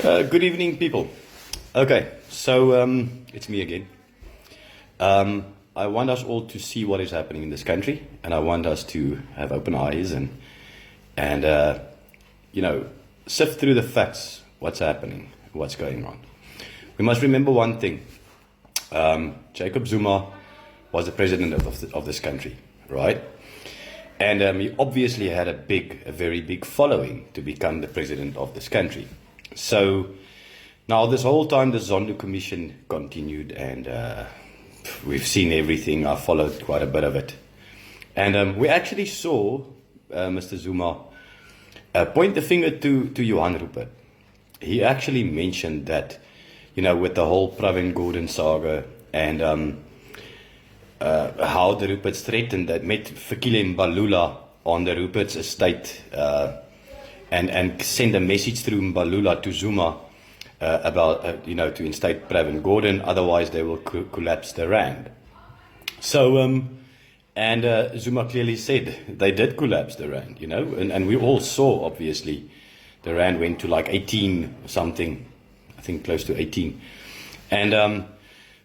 Good evening, people. Okay, so it's me again. I want us all to see what is happening in this country, and I want us to have open eyes and sift through the facts, what's happening, what's going on. We must remember one thing. Jacob Zuma was the president of this country, right? And he obviously had a very big following to become the president of this country. So now this whole time the Zondo Commission continued, and we've seen everything. I followed quite a bit of it. And we actually saw Mr. Zuma point the finger to Johan Rupert. He actually mentioned that, with the whole Pravin Gordhan saga and how the Ruperts threatened that met Fikile Mbalula on the Ruperts estate and send a message through Mbalula to Zuma about, to instate Pravin Gordhan, otherwise they will collapse the rand. So, Zuma clearly said they did collapse the rand, and we all saw, obviously, the rand went to like 18 or something, I think close to 18. And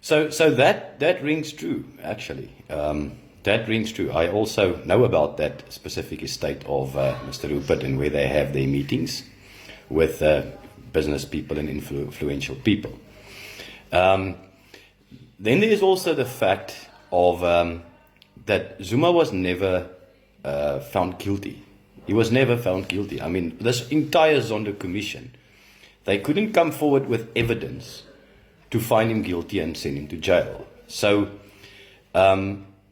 so that rings true, actually. That rings true. I also know about that specific estate of Mr. Rupert and where they have their meetings with business people and influential people. Then there's also the fact of that Zuma was never found guilty. He was never found guilty. I mean, this entire Zondo Commission, they couldn't come forward with evidence to find him guilty and send him to jail. So,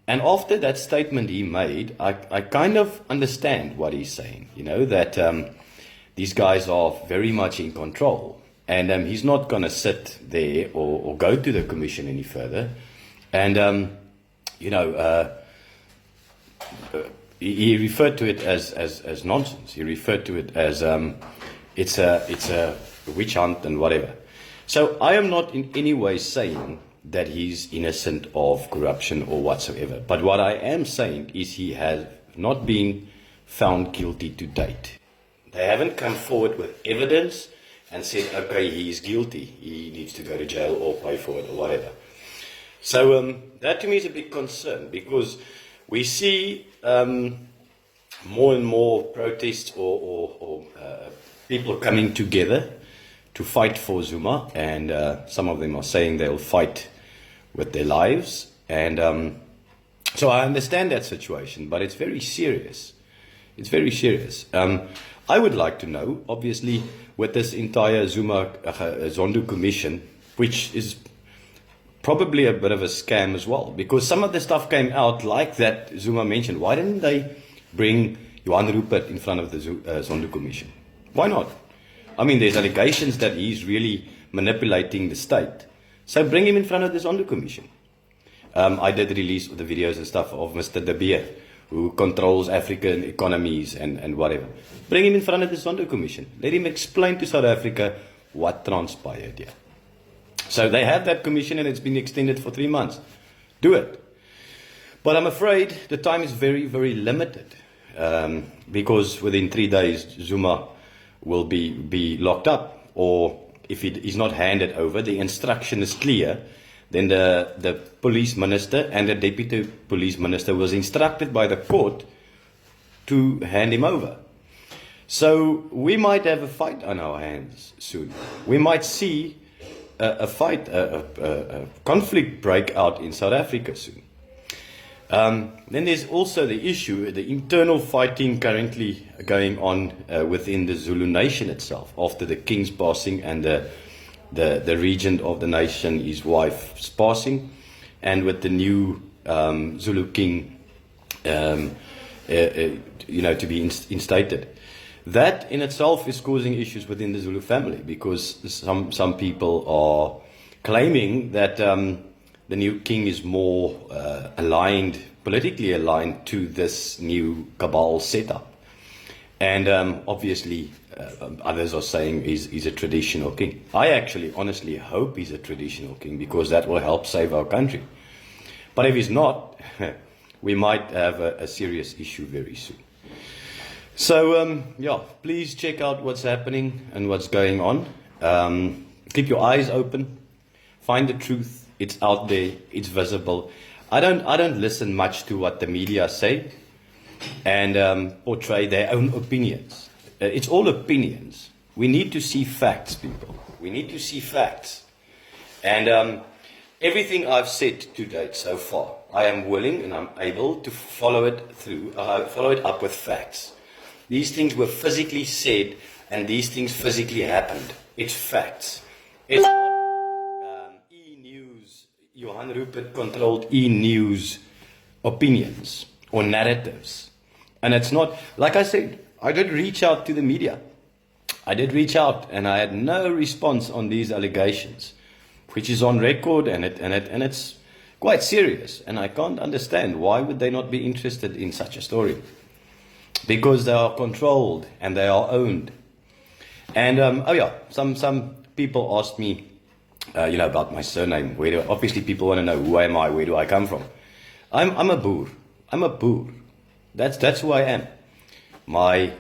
and after that statement he made, I kind of understand what he's saying, that these guys are very much in control, and he's not going to sit there or go to the commission any further. And, he referred to it as nonsense. He referred to it as it's a witch hunt and whatever. So I am not in any way saying that he's innocent of corruption or whatsoever. But what I am saying is he has not been found guilty to date. They haven't come forward with evidence and said, okay, he's guilty, he needs to go to jail or pay for it or whatever. So that to me is a big concern, because we see more and more protests or people coming together to fight for Zuma, and some of them are saying they'll fight with their lives. And so I understand that situation, but it's very serious. It's very serious. I would like to know, obviously, with this entire Zondo Commission, which is probably a bit of a scam as well, because some of the stuff came out like that Zuma mentioned. Why didn't they bring Johan Rupert in front of the Zondo Commission? Why not? I mean, there's allegations that he's really manipulating the state. So bring him in front of the Zondo Commission. I did release the videos and stuff of Mr. De Beer, who controls African economies and whatever. Bring him in front of the Zondo Commission. Let him explain to South Africa what transpired here. So they have that commission, and it's been extended for 3 months. Do it. But I'm afraid the time is very, very limited, because within 3 days Zuma will be locked up, or if he's not handed over, the instruction is clear. Then the police minister and the deputy police minister was instructed by the court to hand him over. So we might have a fight on our hands soon. We might see a fight, a conflict break out in South Africa soon. Then there's also the issue, the internal fighting currently going on within the Zulu nation itself, after the king's passing and the regent of the nation, his wife's passing, and with the new Zulu king, to be instated. That in itself is causing issues within the Zulu family, because some people are claiming that the new king is more politically aligned to this new cabal setup. And obviously others are saying he's a traditional king. I actually honestly hope he's a traditional king, because that will help save our country. But if he's not, we might have a serious issue very soon. So, please check out what's happening and what's going on. Keep your eyes open. Find the truth. It's out there. It's visible. I don't listen much to what the media say and portray their own opinions. It's all opinions. We need to see facts, people. We need to see facts. And everything I've said to date so far, I am willing and I'm able to follow it through, follow it up with facts. These things were physically said and these things physically happened. It's facts. It's not e-news, Johan Rupert controlled e-news opinions or narratives. And it's not, like I said, I did reach out to the media. I did reach out and I had no response on these allegations, which is on record and it's quite serious. And I can't understand why would they not be interested in such a story? Because they are controlled and they are owned. And some people asked me, about my surname. Obviously, people want to know who am I? Where do I come from? I'm a boer. I'm a boer. That's who I am.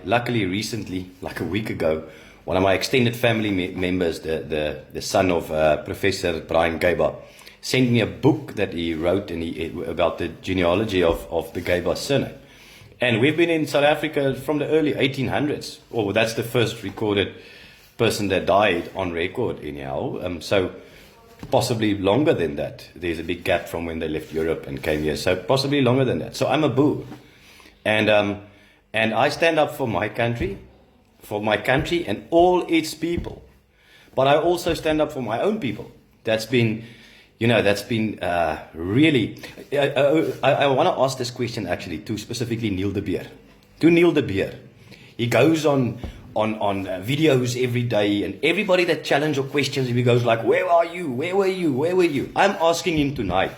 Luckily recently, like a week ago, one of my extended family members, the son of Professor Brian Gaybba, sent me a book that he wrote about the genealogy of the Gaybba surname. And we've been in South Africa from the early 1800s. Or that's the first recorded person that died on record anyhow. So possibly longer than that. There's a big gap from when they left Europe and came here. So possibly longer than that. So I'm a boer. And I stand up for my country and all its people. But I also stand up for my own people. That's been really. I want to ask this question actually to specifically Neil de Beer. To Neil de Beer, he goes on videos every day, and everybody that challenge or questions him, he goes like, "Where are you? Where were you? Where were you?" I'm asking him tonight,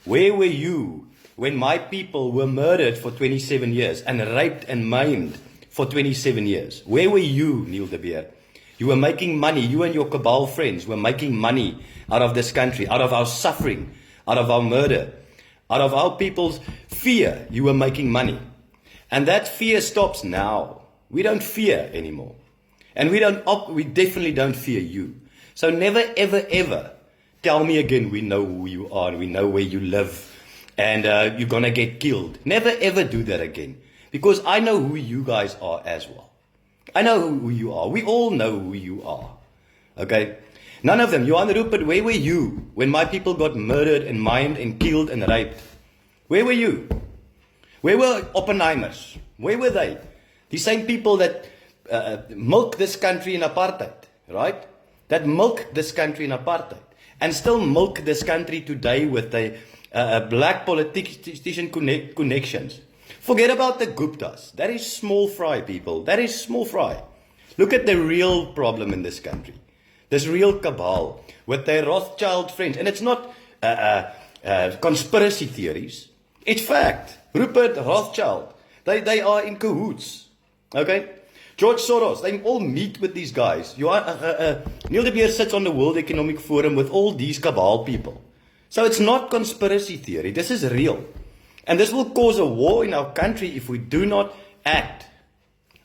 where were you when my people were murdered for 27 years and raped and maimed for 27 years? Where were you, Neil de Beer? You were making money. You and your cabal friends were making money out of this country, out of our suffering, out of our murder, out of our people's fear. You were making money. And that fear stops now. We don't fear anymore. And we definitely don't fear you. So never, ever, ever tell me again, we know who you are, and we know where you live, and you're going to get killed. Never, ever do that again. Because I know who you guys are as well. I know who you are. We all know who you are. Okay? None of them. Johan Rupert, where were you when my people got murdered and maimed and killed and raped? Where were you? Where were Oppenheimers? Where were they? The same people that milk this country in apartheid, right? That milk this country in apartheid. And still milk this country today with the black politician connections. Forget about the Guptas. That is small fry, people. That is small fry. Look at the real problem in this country. This real cabal with their Rothschild friends. And it's not conspiracy theories. It's fact. Rupert, Rothschild. They are in cahoots. Okay? George Soros. They all meet with these guys. Neil de Beer sits on the World Economic Forum with all these cabal people. So it's not conspiracy theory. This is real. And this will cause a war in our country if we do not act.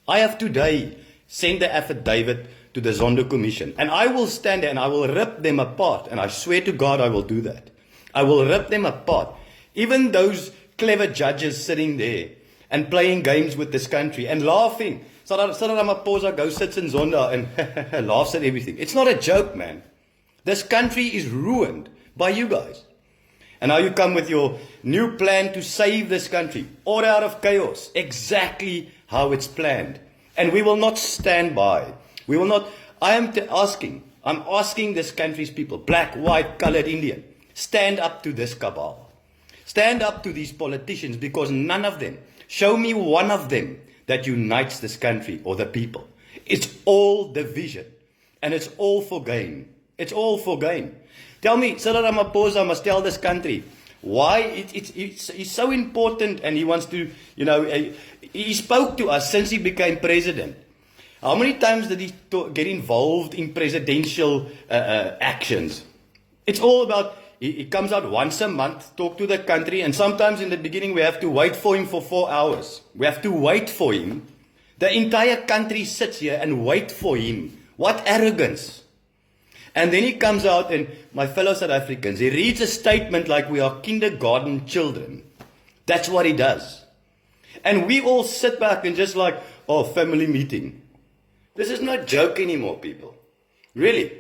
I have today sent the affidavit to the Zondo Commission. And I will stand there and I will rip them apart. And I swear to God I will do that. I will rip them apart. Even those clever judges sitting there and playing games with this country and laughing. Ramaposa goes sits in Zondo and laughs at everything. It's not a joke, man. This country is ruined by you guys. And now you come with your new plan to save this country. Order out of chaos. Exactly how it's planned. And we will not stand by. We will not. I'm asking this country's people, black, white, colored, Indian, stand up to this cabal. Stand up to these politicians, because none of them, show me one of them that unites this country or the people. It's all division. And it's all for gain. It's all for gain. Tell me, Cyril Ramaposa must tell this country why it's so important, and he wants to, he spoke to us since he became president. How many times did he get involved in presidential actions? It's all about, he comes out once a month, talk to the country, and sometimes in the beginning we have to wait for him for 4 hours. We have to wait for him. The entire country sits here and wait for him. What arrogance. And then he comes out and, my fellow South Africans, he reads a statement like we are kindergarten children. That's what he does. And we all sit back and just like, oh, family meeting. This is not a joke anymore, people. Really.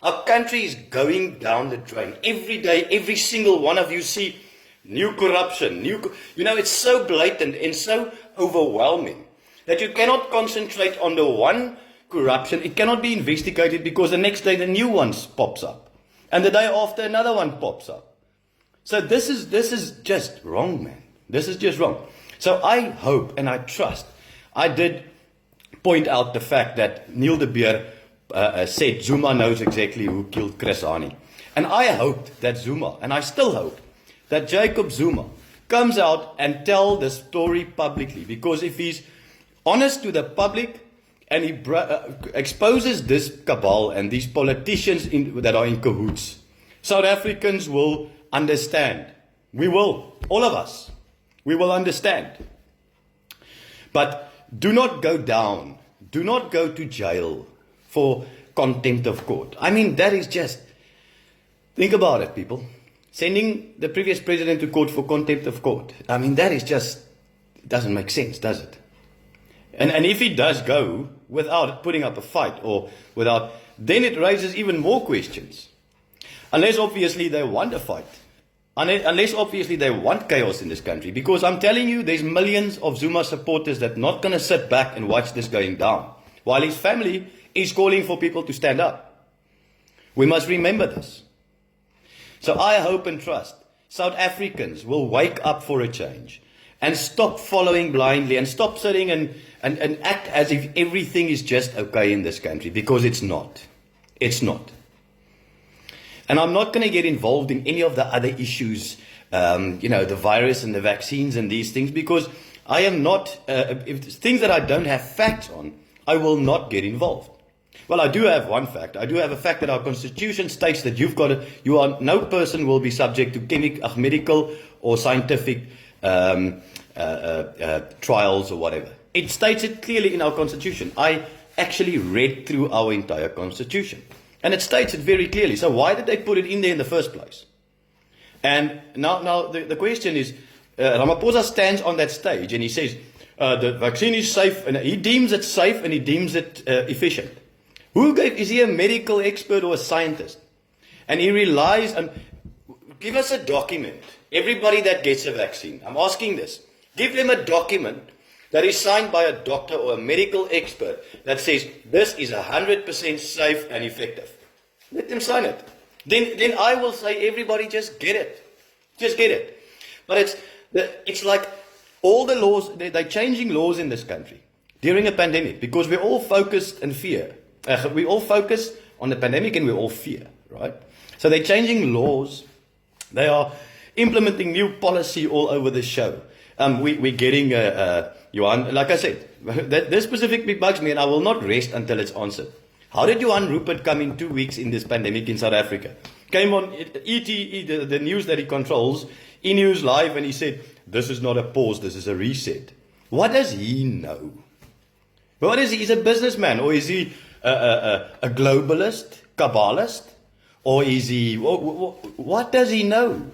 Our country is going down the drain. Every day, every single one of you see new corruption. It's so blatant and so overwhelming that you cannot concentrate on the one corruption. It cannot be investigated because the next day the new one pops up. And the day after another one pops up. So this is just wrong, man. This is just wrong. So I hope and I trust. I did point out the fact that Neil de Beer said Zuma knows exactly who killed Chris Hani. And I hoped that Zuma, and I still hope, that Jacob Zuma comes out and tell the story publicly. Because if he's honest to the public and he exposes this cabal and these politicians that are in cahoots, South Africans will understand. We will. All of us. We will understand. But do not go down. Do not go to jail for contempt of court. I mean, that is just... Think about it, people. Sending the previous president to court for contempt of court. I mean, that is just... It doesn't make sense, does it? And if he does go without putting up a fight or without... Then it raises even more questions. Unless, obviously, they want a fight. Unless, obviously, they want chaos in this country. Because I'm telling you, there's millions of Zuma supporters that are not going to sit back and watch this going down. While his family is calling for people to stand up. We must remember this. So I hope and trust South Africans will wake up for a change. And stop following blindly. And stop sitting and act as if everything is just okay in this country. Because it's not. It's not. And I'm not going to get involved in any of the other issues, the virus and the vaccines and these things, because I am not, if things that I don't have facts on, I will not get involved. Well, I do have one fact. I do have a fact that our constitution states that no person will be subject to medical or scientific trials or whatever. It states it clearly in our constitution. I actually read through our entire constitution. And it states it very clearly. So why did they put it in there in the first place? And now the question is, Ramaposa stands on that stage and he says, the vaccine is safe, and he deems it safe and he deems it efficient. Is he a medical expert or a scientist? And he relies on, give us a document. Everybody that gets a vaccine, I'm asking this, give them a document that is signed by a doctor or a medical expert that says this is 100% safe and effective. Let them sign it. Then I will say, everybody just get it. Just get it. But it's like all the laws, they're changing laws in this country during a pandemic because we're all focused in fear. We all focus on the pandemic and we all fear, right? So they're changing laws. They are implementing new policy all over the show. We're getting, Johan, like I said, this specific bit bugs me and I will not rest until it's answered. How did Johan Rupert come in 2 weeks in this pandemic in South Africa? Came on ET, the news that he controls, E-News Live, and he said, this is not a pause, this is a reset. What does he know? What is he? He's a businessman, or is he a globalist, cabalist? Or is he, what does he know?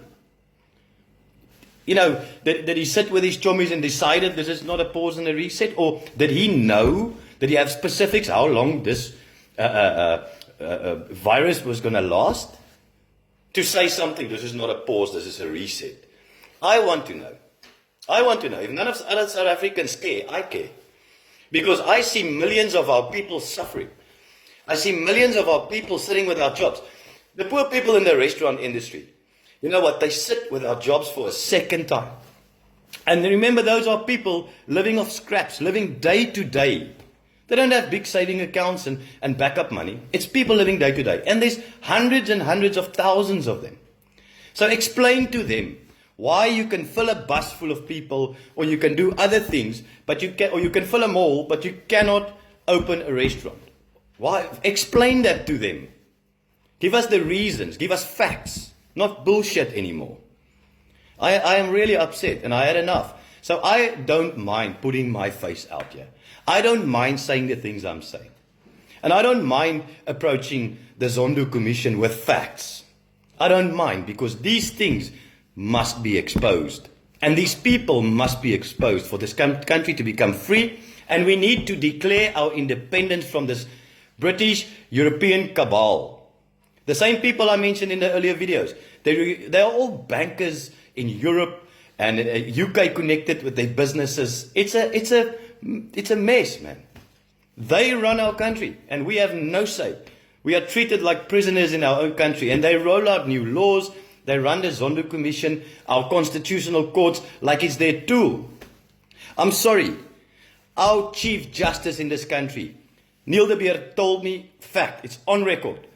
Did he sit with his chommies and decided this is not a pause and a reset? Or did he know, did he have specifics how long this virus was going to last? To say something, this is not a pause, this is a reset. I want to know. If none of other South Africans care, I care. Because I see millions of our people suffering. I see millions of our people sitting without jobs. The poor people in the restaurant industry, you know what? They sit without jobs for a second time. And remember, those are people living off scraps, living day to day. They don't have big saving accounts and backup money. It's people living day to day. And there's hundreds and hundreds of thousands of them. So explain to them why you can fill a bus full of people, or you can do other things, or you can fill a mall, but you cannot open a restaurant. Why? Explain that to them. Give us the reasons. Give us facts. Not bullshit anymore. I am really upset and I had enough. So I don't mind putting my face out here. I don't mind saying the things I'm saying. And I don't mind approaching the Zondo Commission with facts. I don't mind, because these things must be exposed. And these people must be exposed for this country to become free. And we need to declare our independence from this British European cabal. The same people I mentioned in the earlier videos. They are all bankers in Europe and UK connected with their businesses. It's a mess, man. They run our country and we have no say. We are treated like prisoners in our own country, and they roll out new laws. They run the Zondo Commission, our constitutional courts, like it's their tool. I'm sorry. Our Chief Justice in this country, Neil de Beer, told me, fact, it's on record.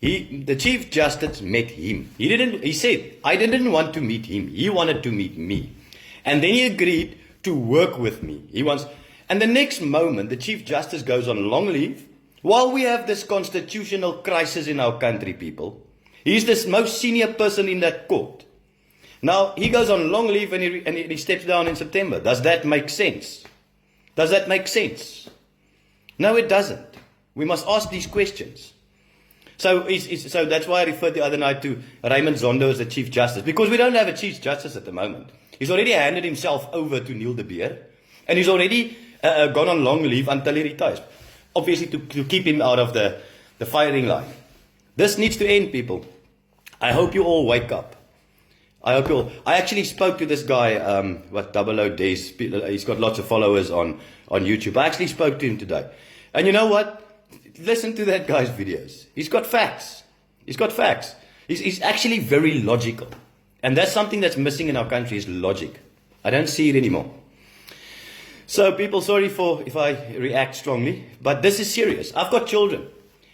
The Chief Justice met him. He said, I didn't want to meet him. He wanted to meet me. And then he agreed to work with me. And the next moment, the Chief Justice goes on long leave while we have this constitutional crisis in our country, people. He's the most senior person in that court. Now, he goes on long leave and he steps down in September. Does that make sense? Does that make sense? No, it doesn't. We must ask these questions. So that's why I referred the other night to Raymond Zondo as the Chief Justice, because we don't have a Chief Justice at the moment. He's already handed himself over to Neil de Beer, and he's already gone on long leave until he retires. Obviously, to keep him out of the firing line. This needs to end, people. I hope you all wake up. I actually spoke to this guy, 00 Days. He's got lots of followers on YouTube. I actually spoke to him today. And you know what? Listen to that guy's videos. He's got facts. He's got facts. He's actually very logical. And that's something that's missing in our country, is logic. I don't see it anymore. So people, sorry if I react strongly, but this is serious. I've got children.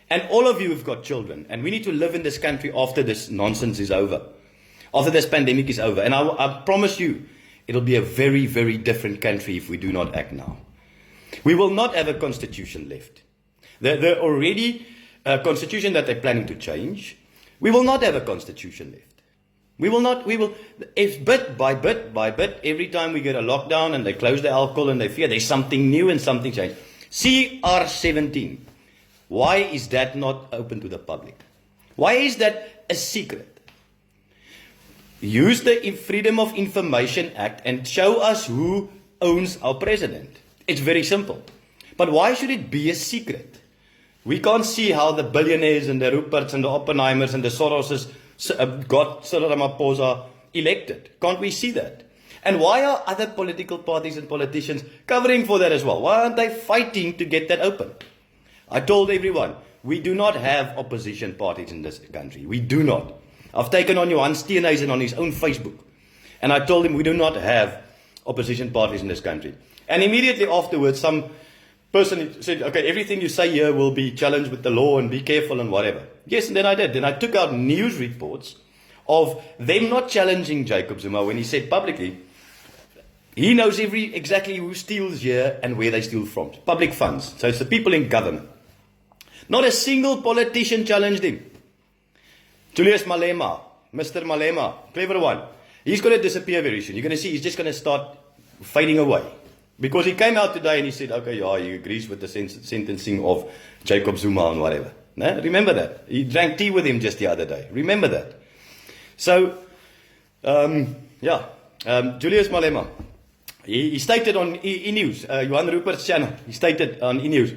And all of you have got children. And we need to live in this country after this nonsense is over. After this pandemic is over. And I promise you, it'll be a very, very different country if we do not act now. We will not have a constitution left. The already constitution that they're planning to change, we will not have a constitution left. If bit by bit, every time we get a lockdown and they close the alcohol and they fear there's something new and something changed. CR17. Why is that not open to the public? Why is that a secret? Use the Freedom of Information Act and show us who owns our president. It's very simple. But why should it be a secret? We can't see how the billionaires and the Ruperts and the Oppenheimers and the Soroses got Ramaposa elected. Can't we see that? And why are other political parties and politicians covering for that as well? Why aren't they fighting to get that open? I told everyone, we do not have opposition parties in this country. We do not. I've taken on Johan Steenhuisen on his own Facebook. And I told him we do not have opposition parties in this country. And immediately afterwards, some person said, okay, everything you say here will be challenged with the law and be careful and whatever. Yes, and then I did. Then I took out news reports of them not challenging Jacob Zuma when he said publicly, he knows exactly who steals here and where they steal from. Public funds. So it's the people in government. Not a single politician challenged him. Julius Malema, Mr. Malema, clever one. He's going to disappear very soon. You're going to see he's just going to start fading away. Because he came out today and he said, okay, yeah, he agrees with the sentencing of Jacob Zuma and whatever. No? Remember that. He drank tea with him just the other day. Remember that. So, Julius Malema, he stated on E-News, Johan Rupert's channel, he stated on E-News,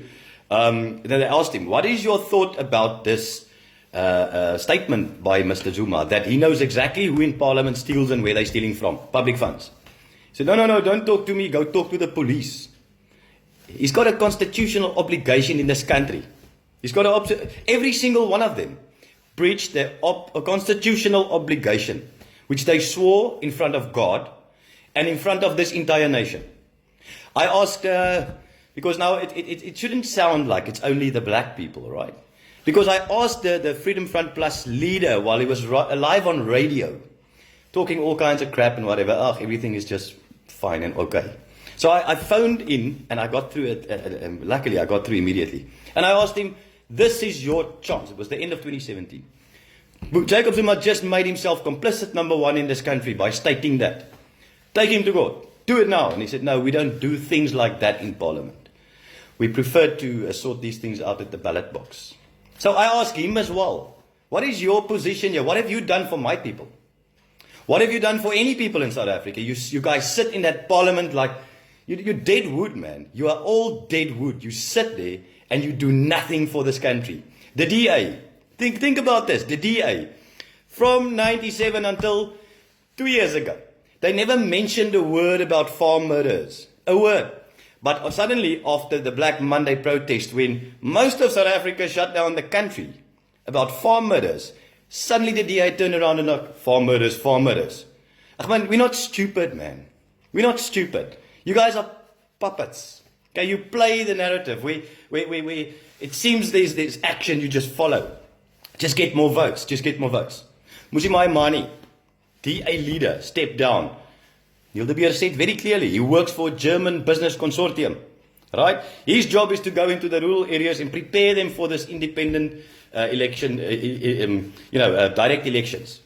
then they asked him, what is your thought about this statement by Mr. Zuma, that he knows exactly who in Parliament steals and where they're stealing from, public funds? He said, no, don't talk to me, go talk to the police. He's got a constitutional obligation in this country. He's got every single one of them breached a constitutional obligation, which they swore in front of God and in front of this entire nation. I asked, because now it shouldn't sound like it's only the black people, right? Because I asked the Freedom Front Plus leader while he was live on radio, talking all kinds of crap and whatever. Everything is just fine and okay. So I phoned in and I got through it. Luckily, I got through immediately. And I asked him, this is your chance. It was the end of 2017. Jacob Zuma just made himself complicit number one in this country by stating that. Take him to court. Do it now. And he said, no, we don't do things like that in Parliament. we prefer to sort these things out at the ballot box. So I ask him as well, what is your position here? What have you done for my people? What have you done for any people in South Africa? You guys sit in that parliament like, you're dead wood, man. You are all dead wood. You sit there and you do nothing for this country. The DA, think about this, the DA, from 97 until 2 years ago, they never mentioned a word about farm murders, a word. But suddenly, after the Black Monday protest, when most of South Africa shut down the country about farm murders, suddenly the DA turned around and like, farm murders, farm murders. Ach man, we're not stupid, man. We're not stupid. You guys are puppets. Okay, you play the narrative. It seems there's action you just follow. Just get more votes, just get more votes. Musimai Mani, DA leader, stepped down. Neil de Beer said very clearly, he works for a German business consortium. Right? His job is to go into the rural areas and prepare them for this independent election, direct elections.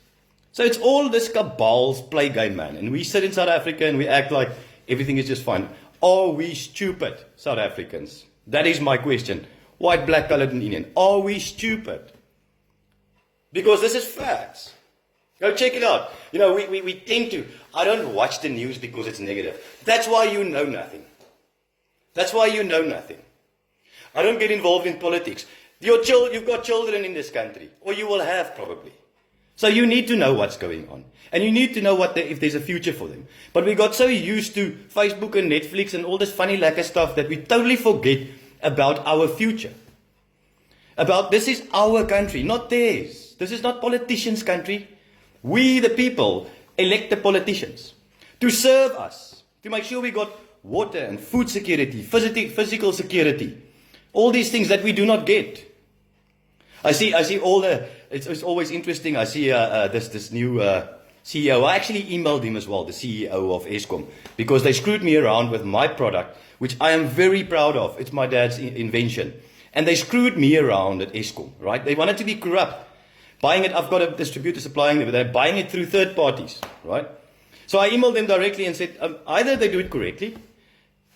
So it's all this cabal's play game, man. And we sit in South Africa and we act like everything is just fine. Are we stupid, South Africans? That is my question. White, black, colored, and Indian. Are we stupid? Because this is facts. Go check it out. You know, we tend to. I don't watch the news because it's negative. That's why you know nothing. That's why you know nothing. I don't get involved in politics. You've got children in this country, or you will have probably. So you need to know what's going on. And you need to know if there's a future for them. But we got so used to Facebook and Netflix and all this funny lacquer stuff that we totally forget about our future. About this is our country, not theirs. This is not politicians' country. We, the people, elect the politicians to serve us, to make sure we got water and food security, physical security, all these things that we do not get. I see all the. It's always interesting. I see this new CEO. I actually emailed him as well, the CEO of Eskom, because they screwed me around with my product, which I am very proud of. It's my dad's invention, and they screwed me around at Eskom. Right? They wanted to be corrupt. Buying it, I've got a distributor supplying it, but they're buying it through third parties, right? So I emailed them directly and said, either they do it correctly,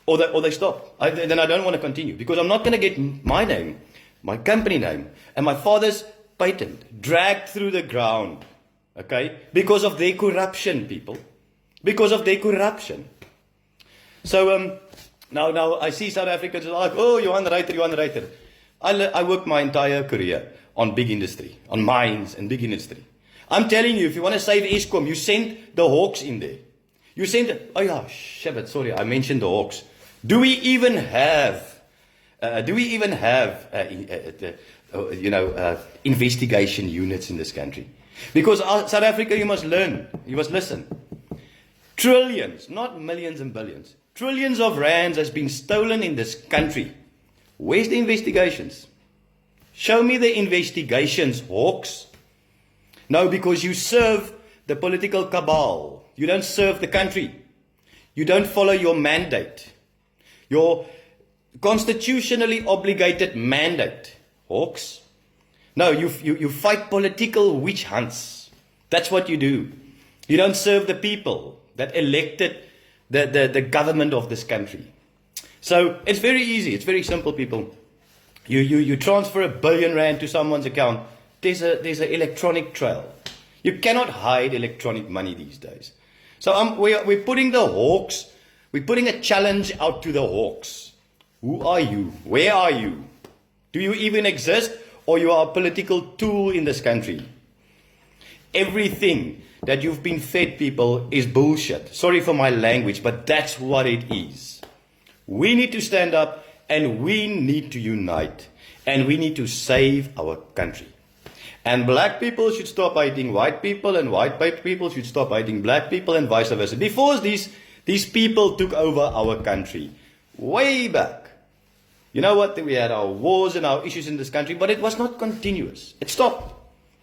or they stop. Then I don't want to continue, because I'm not going to get my name, my company name, and my father's patent dragged through the ground, okay? Because of their corruption, people. Because of their corruption. So now I see South Africans are like, oh, you're unrated. I worked my entire career on big industry, on mines and big industry. I'm telling you, if you want to save Eskom, you send the hawks in there. You send, oh yeah, shit, sorry, I mentioned the hawks. Do we even have investigation units in this country? Because South Africa, you must learn, you must listen. Trillions, not millions and billions, trillions of rands has been stolen in this country. Where's the investigations? Show me the investigations, hawks. No, because you serve the political cabal. You don't serve the country. You don't follow your mandate. Your constitutionally obligated mandate, hawks. No, you fight political witch hunts. That's what you do. You don't serve the people that elected the government of this country. So it's very easy. It's very simple, people. You transfer R1 billion to someone's account. There's an electronic trail. You cannot hide electronic money these days. So we're putting the hawks. We're putting a challenge out to the hawks. Who are you? Where are you? Do you even exist, or you are a political tool in this country? Everything that you've been fed, people, is bullshit. Sorry for my language, but that's what it is. We need to stand up. And we need to unite. And we need to save our country. And black people should stop hating white people. And white people should stop hating black people. And vice versa. Before these people took over our country. Way back. You know what? We had our wars and our issues in this country. But it was not continuous. It stopped.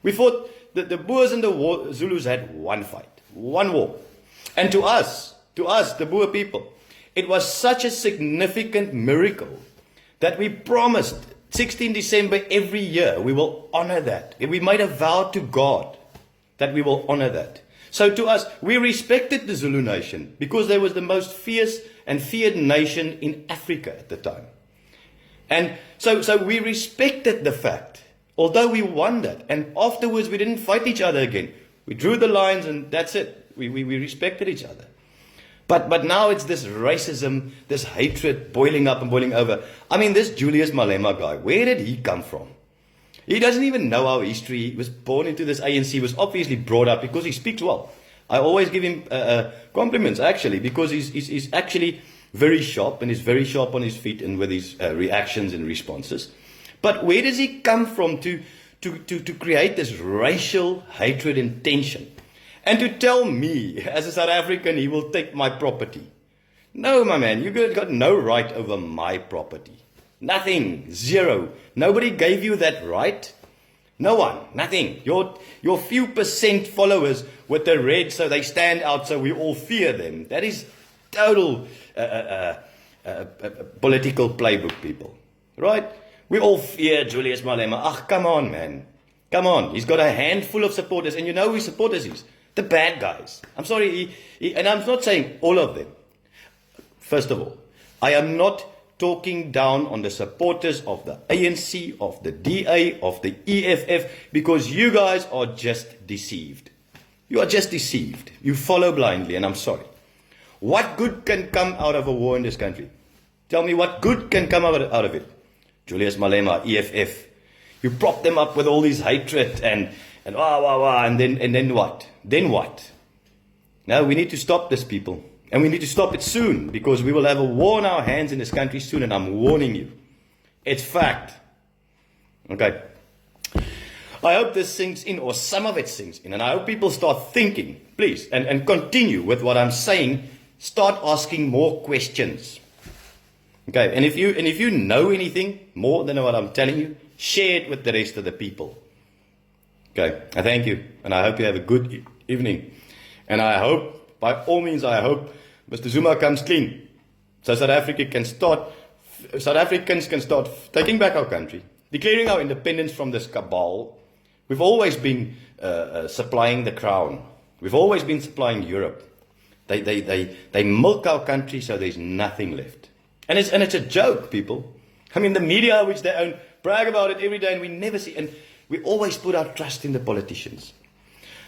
We fought. The Boers and the Zulus had one fight. One war. And to us, the Boer people, it was such a significant miracle that we promised 16 December every year we will honor that. We made a vow to God that we will honor that. So to us, we respected the Zulu nation because they was the most fierce and feared nation in Africa at the time. And so we respected the fact, although we won that. And afterwards, we didn't fight each other again. We drew the lines and that's it. We respected each other. But now it's this racism, this hatred boiling up and boiling over. I mean, this Julius Malema guy, where did he come from? He doesn't even know our history. He was born into this ANC, was obviously brought up because he speaks well. I always give him compliments, actually, because he's actually very sharp, and he's very sharp on his feet and with his reactions and responses. But where does he come from to create this racial hatred and tension? And to tell me, as a South African, he will take my property. No, my man, you got no right over my property. Nothing. Zero. Nobody gave you that right. No one. Nothing. Your few percent followers with the red, so they stand out, so we all fear them. That is total political playbook, people. Right? We all fear Julius Malema. Ah, come on, man. Come on. He's got a handful of supporters, and you know who his supporters is? The bad guys. I'm sorry, and I'm not saying all of them. First of all, I am not talking down on the supporters of the ANC, of the DA, of the EFF, because you guys are just deceived. You are just deceived. You follow blindly, and I'm sorry. What good can come out of a war in this country? Tell me what good can come out of it. Julius Malema, EFF. You prop them up with all this hatred and then what? Then what? Now we need to stop this, people. And we need to stop it soon, because we will have a war on our hands in this country soon, and I'm warning you. It's fact. Okay. I hope this sinks in, or some of it sinks in, and I hope people start thinking, please, and continue with what I'm saying. Start asking more questions. Okay, and if you know anything more than what I'm telling you, share it with the rest of the people. Okay, I thank you, and I hope you have a good evening. And I hope, by all means, I hope Mr. Zuma comes clean, so South Africans can start taking back our country, declaring our independence from this cabal. We've always been supplying the crown. We've always been supplying Europe. They milk our country so there's nothing left. And it's a joke, people. I mean, the media, which they own, brag about it every day, and we never see. And we always put our trust in the politicians.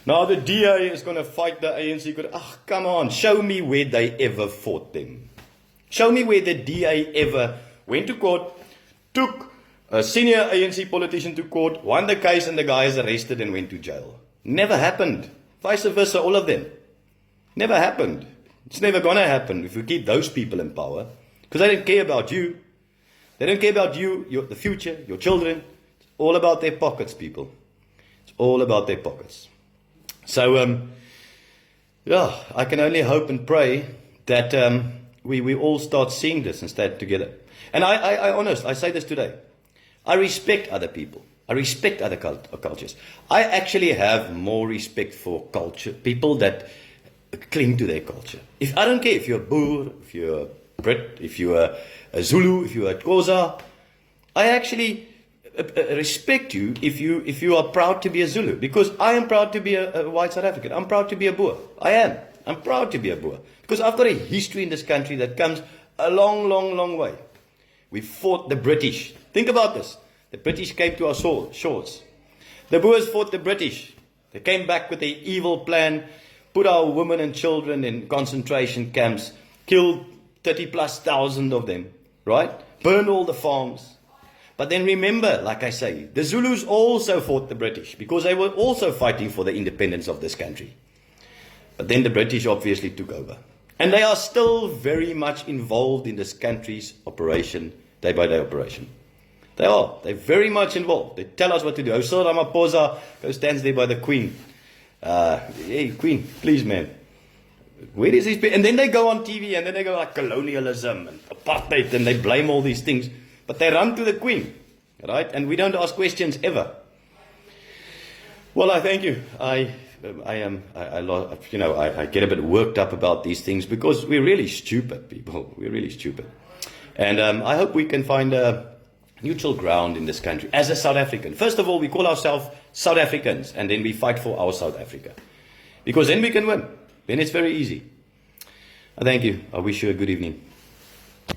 Now the DA is going to fight the ANC. Come on, show me where they ever fought them. Show me where the DA ever went to court, took a senior ANC politician to court, won the case, and the guy is arrested and went to jail. Never happened. Vice versa, all of them. Never happened. It's never going to happen if we keep those people in power. Because they don't care about you. They don't care about you, the future, your children. It's all about their pockets, people. It's all about their pockets. So, I can only hope and pray that we all start seeing this and stand together. And I say this today. I respect other people. I respect other cultures. I actually have more respect for culture, people that cling to their culture. I don't care if you're a Boer, if you're a Brit, if you're a Zulu, if you're a Xhosa, I actually respect you if you are proud to be a Zulu, because I am proud to be a white South African. I'm proud to be a Boer. I am. I'm proud to be a Boer, because I've got a history in this country that comes a long, long, long way. We fought the British. Think about this. The British came to our shores. The Boers fought the British. They came back with their evil plan, put our women and children in concentration camps, killed 30,000+ of them, right? Burned all the farms. But then remember, like I say, the Zulus also fought the British, because they were also fighting for the independence of this country. But then the British obviously took over. And they are still very much involved in this country's operation, day-by-day operation. They are. They're very much involved. They tell us what to do. I saw Ramaposa who stands there by the Queen. Hey, Queen, please, man. Where is this? And then they go on TV and then they go like colonialism and apartheid, and they blame all these things. But they run to the Queen, right? And we don't ask questions ever. Well, I thank you. I get a bit worked up about these things because we're really stupid, people. We're really stupid. And I hope we can find a neutral ground in this country as a South African. First of all, we call ourselves South Africans, and then we fight for our South Africa. Because then we can win. Then it's very easy. I thank you. I wish you a good evening.